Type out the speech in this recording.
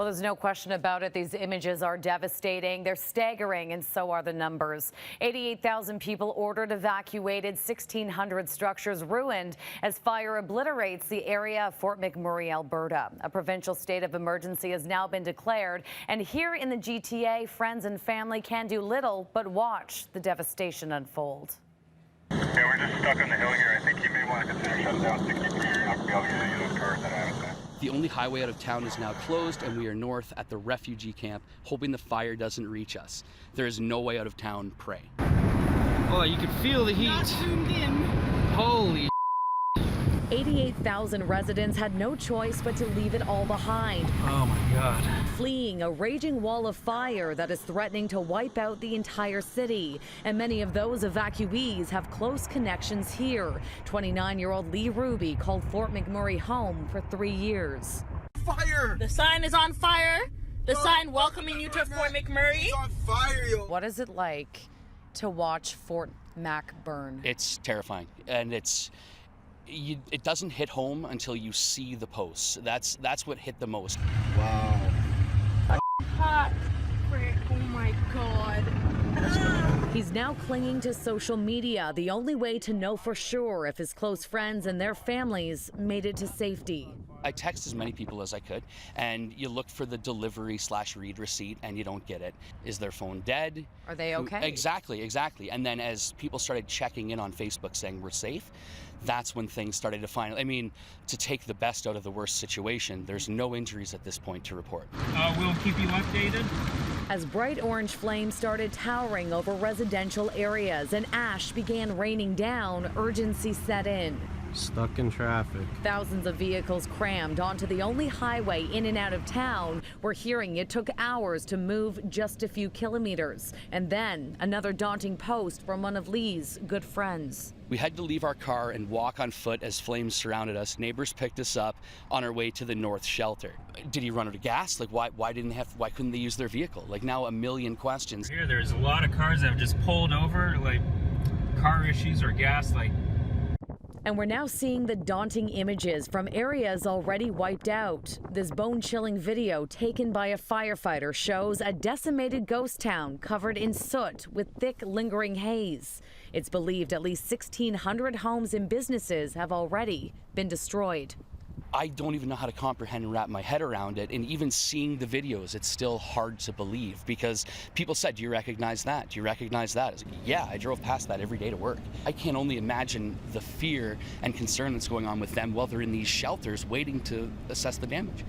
Well, there's no question about it. These images are devastating. They're staggering, and so are the numbers. 88,000 people ordered evacuated, 1,600 structures ruined as fire obliterates the area of Fort McMurray, Alberta. A provincial state of emergency has now been declared, and here in the GTA, friends and family can do little but watch the devastation unfold. Yeah, we're just stuck on the hill here. I think you may want to consider shutting down 63. You're not going to be able to get any of those cars that have it. The only highway out of town is now closed, and we are north at the refugee camp, hoping the fire doesn't reach us. There is no way out of town, pray. Oh, you can feel the heat. Not zoomed in. Holy 88,000 residents had no choice but to leave it all behind. Oh my God. Fleeing a raging wall of fire that is threatening to wipe out the entire city. And many of those evacuees have close connections here. 29-year-old Lee Ruby called Fort McMurray home for 3 years. Fire! The sign is on fire. The sign welcoming you to Fort McMurray. It's on fire, yo. What is it like to watch Fort Mac burn? It's terrifying, and it doesn't hit home until you see the posts. That's what hit the most. Wow. Hot. Frick. Oh my God. He's now clinging to social media, the only way to know for sure if his close friends and their families made it to safety. I text as many people as I could, and you look for the delivery/read receipt, and you don't get it. Is their phone dead? Are they okay? Exactly. And then as people started checking in on Facebook saying we're safe, that's when things started to finally, to take the best out of the worst situation, there's no injuries at this point to report. We'll keep you updated. As bright orange flames started towering over residential areas and ash began raining down, urgency set in. Stuck in traffic. Thousands of vehicles crammed onto the only highway in and out of town. We're hearing it took hours to move just a few kilometers. And then another daunting post from one of Lee's good friends. We had to leave our car and walk on foot as flames surrounded us. Neighbors picked us up on our way to the north shelter. Did he run out of gas? Why couldn't they use their vehicle? Now a million questions. Here, there's a lot of cars that have just pulled over, car issues or gas, And we're now seeing the daunting images from areas already wiped out. This bone-chilling video taken by a firefighter shows a decimated ghost town covered in soot with thick, lingering haze. It's believed at least 1,600 homes and businesses have already been destroyed. I don't even know how to comprehend and wrap my head around it. And even seeing the videos, it's still hard to believe because people said, do you recognize that? Do you recognize that? I was like, yeah, I drove past that every day to work. I can only imagine the fear and concern that's going on with them while they're in these shelters waiting to assess the damage.